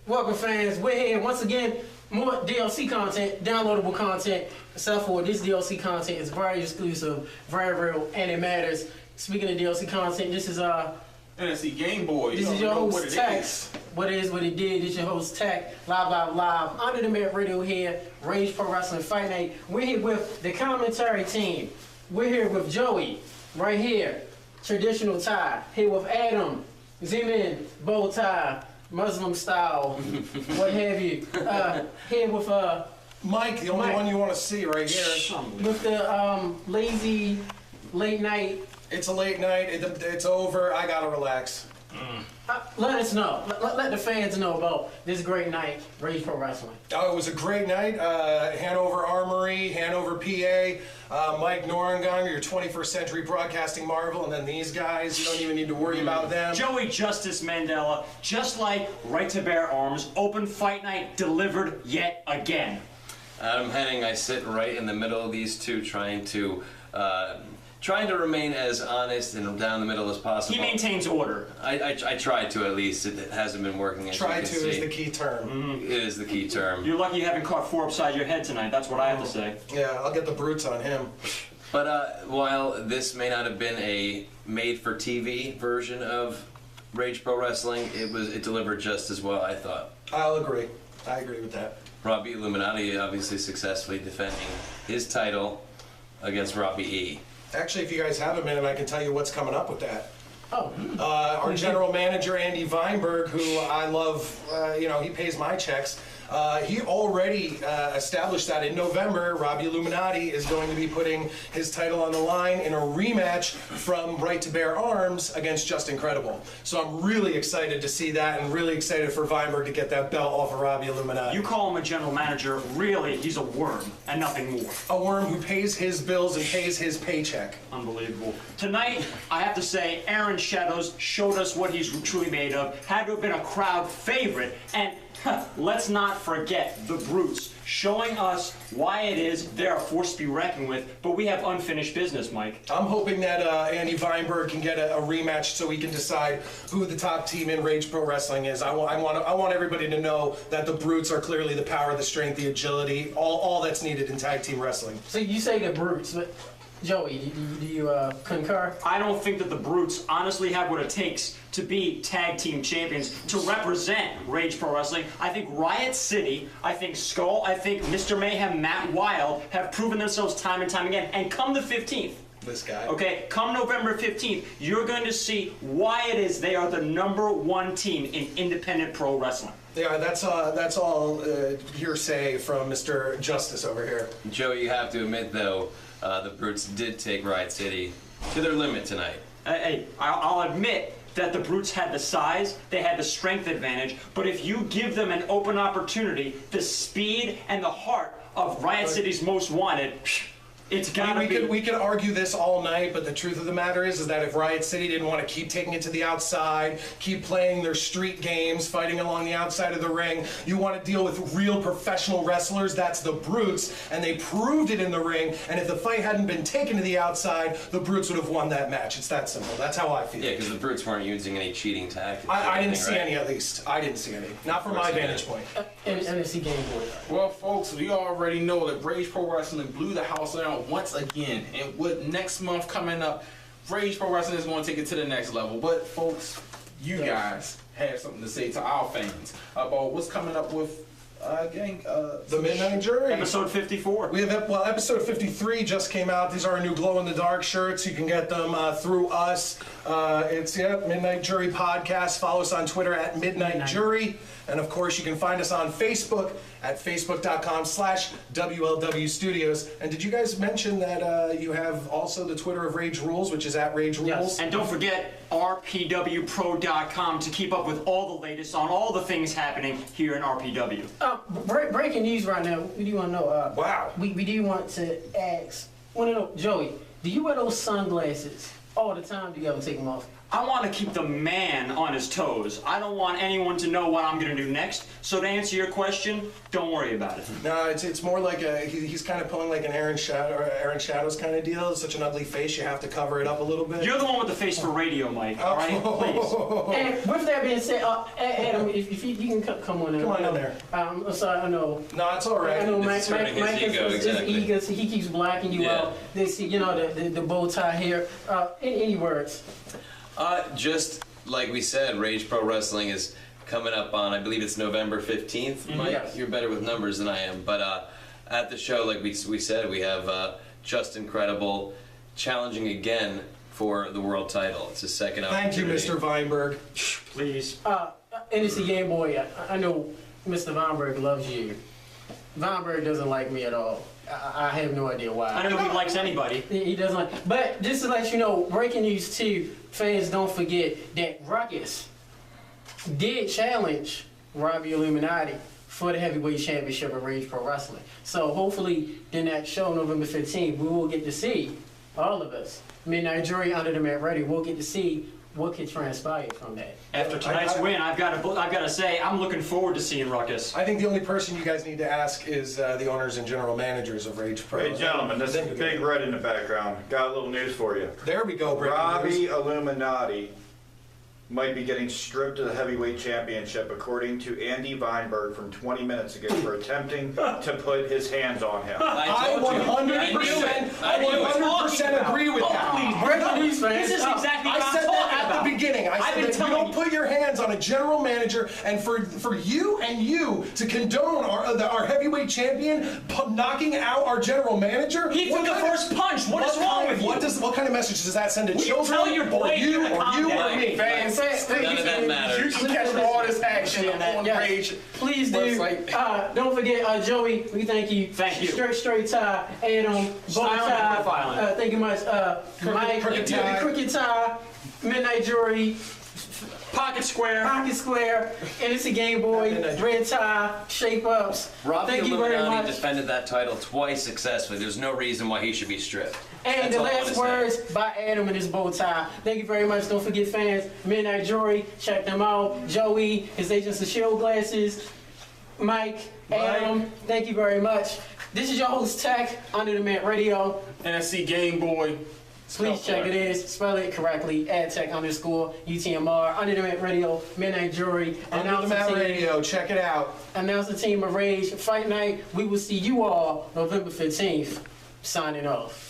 Welcome, fans. We're here once again. More DLC content, downloadable content. Except for this DLC content is very exclusive, very real, and it matters. Speaking of DLC content, this is NFC Game Boy. This is your host Tech. What it is, what it did. This is your host Tech. Live. Under the Mat Radio here. Rage Pro Wrestling Fight Night. We're here with the commentary team. We're here with Joey, right here. Traditional tie. Here with Adam. Zoom in, bow tie, Muslim style, what have you. Here with Mike, the only one you want to see right here. With the lazy late night. It's a late night. It's over. I gotta relax. Let us know. Let the fans know about this great night, Rage Pro Wrestling. Oh, it was a great night. Hanover Armory, Hanover, PA. Mike Norenganger, your 21st Century Broadcasting marvel, and then these guys, you don't even need to worry about them. Joey Justice Mandela, just like Right to Bear Arms, open fight night delivered yet again. Adam Henning, I sit right in the middle of these two, trying to remain as honest and down the middle as possible. He maintains order. I tried to, at least. It hasn't been working. As Try you to can see. is the key term. It is the key term. You're lucky you haven't caught 4 upside your head tonight. That's what I have to say. Yeah, I'll get the brutes on him. But while this may not have been a made-for-TV version of Rage Pro Wrestling, it delivered just as well, I thought. I'll agree. I agree with that. Robbie Illuminati obviously successfully defending his title against Robbie E. Actually, if you guys have a minute, I can tell you what's coming up with that. Oh. Our general manager, Andy Weinberg, who I love, he pays my checks. He already established that in November, Robbie Illuminati is going to be putting his title on the line in a rematch from Right to Bear Arms against Just Incredible. So I'm really excited to see that and really excited for Weinberg to get that belt off of Robbie Illuminati. You call him a general manager, really, he's a worm and nothing more. A worm who pays his bills and pays his paycheck. Unbelievable. Tonight, I have to say, Aaron Shadows showed us what he's truly made of. Had to have been a crowd favorite, and let's not forget the Brutes, showing us why it is they're a force to be reckoned with, but we have unfinished business, Mike. I'm hoping that Andy Weinberg can get a rematch so we can decide who the top team in Rage Pro Wrestling is. I want everybody to know that the Brutes are clearly the power, the strength, the agility, all that's needed in tag team wrestling. So you say the Brutes, but Joey, do you concur? I don't think that the Brutes honestly have what it takes to be tag team champions, to represent Rage Pro Wrestling. I think Riot City, I think Skull, I think Mr. Mayhem, Matt Wild have proven themselves time and time again. And come the 15th, This guy. okay, come November 15th, you're going to see why it is they are the #1 team in independent pro wrestling. Yeah, that's all hearsay from Mr. Justice over here. Joey, you have to admit, though, the Brutes did take Riot City to their limit tonight. Hey, I'll admit that the Brutes had the size, they had the strength advantage, but if you give them an open opportunity, the speed and the heart of Riot City's Most Wanted, it's gotta be. We could argue this all night, but the truth of the matter is that if Riot City didn't want to keep taking it to the outside, keep playing their street games, fighting along the outside of the ring, you want to deal with real professional wrestlers, that's the Brutes, and they proved it in the ring, and if the fight hadn't been taken to the outside, the Brutes would have won that match. It's that simple. That's how I feel. Yeah, because the Brutes weren't using any cheating tactics. I didn't see right? any, at least. I didn't see any. Not from my vantage point. NFC Game Boy. Well, folks, we already know that Rage Pro Wrestling blew the house down once again. And with next month coming up, Rage Pro Wrestling is going to take it to the next level. But, folks, you guys have something to say to our fans about what's coming up with, The Midnight Jury. Episode 54. We have, episode 53 just came out. These are our new glow-in-the-dark shirts. You can get them through us. It's Midnight Jury Podcast. Follow us on Twitter at Midnight Jury. And, of course, you can find us on Facebook at facebook.com/WLW Studios. And did you guys mention that you have also the Twitter of Rage Rules, which is at Rage Rules? Yes. And don't forget rpwpro.com to keep up with all the latest on all the things happening here in RPW. Breaking news right now. We do want to know. Wow. We do want to ask. Want to know, Joey? Do you wear those sunglasses all the time? Do you ever take them off? I want to keep the man on his toes. I don't want anyone to know what I'm going to do next. So to answer your question, don't worry about it. No, it's more like he's kind of pulling like an Aaron Shadows kind of deal. It's such an ugly face, you have to cover it up a little bit. You're the one with the face for radio, Mike. All right, please. And with that being said, Adam, if you can come on in. Come on in there. I'm sorry, I know. No, it's all right. I know Mike It's hurting his is ego, exactly. eager, so he keeps blacking you Yeah. out. They see, you know, the bow tie here. Any words? Just like we said, Rage Pro Wrestling is coming up on, I believe it's November 15th. Mike, Yes. you're better with numbers than I am. But at the show, like we said, we have Just Incredible challenging again for the world title. It's his second Thank you, opportunity. Mr. Weinberg. Please. And it's a Game Boy. I know Mr. Weinberg loves you. Weinberg doesn't like me at all. I have no idea why. I don't know if he likes anybody. He doesn't like. But just to let you know, breaking news too, fans don't forget that Ruckus did challenge Robbie Illuminati for the heavyweight championship of Rage Pro Wrestling. So hopefully, in that show November 15th, we will get to see all of us, Midnight Jury under the mat ready. We'll get to see what could transpire from that. After tonight's win, I've got to say, I'm looking forward to seeing Ruckus. I think the only person you guys need to ask is the owners and general managers of Rage Pro. Hey, gentlemen, this is Big Red in the background. Got a little news for you. There we go, breaking Robbie news. Illuminati might be getting stripped of the heavyweight championship, according to Andy Weinberg from 20 minutes ago, for attempting to put his hands on him. I told you. 100%, I knew it. 100% agree with that. Please, Breaking news, fans. This is exactly what I I'm said talking that at about. the beginning. I I've said been that you telling don't you. put your hands on a general manager, and for you to condone our heavyweight champion knocking out our general manager. He threw the first punch. What is wrong with you? What kind of message does that send to Will you children, tell your boy or you, to or calm you, down? or me? Fans, None of that matters. you can catch all this action on Yeah. Rage. Please do. website. Don't forget, Joey, we thank you. Thank you. Straight tie, Adam, bow Styling and tie. profiling. Thank you much. Mike, crooked tie. Crooked tie, Midnight Jury, Pocket square. Pocket Square, and it's a Game Boy, Midnight red tie, shape ups. Robbie Thank you very Illuminati much. defended that title twice successfully. There's no reason why he should be stripped. And That's the all I last wanna say. words by Adam and his bow tie. Thank you very much. Don't forget, fans, Midnight Jury, check them out. Joey, his Agents of Shield glasses. Mike, Adam, thank you very much. This is your host, Tech, Under the Mat Radio. NSC Game Boy. Please check it is. Spell it correctly. AdTech_UTMR. Under the Mat Radio, Midnight Jury. Under the Mat Radio, check it out. Announce the team of Rage Fight Night. We will see you all November 15th. Signing off.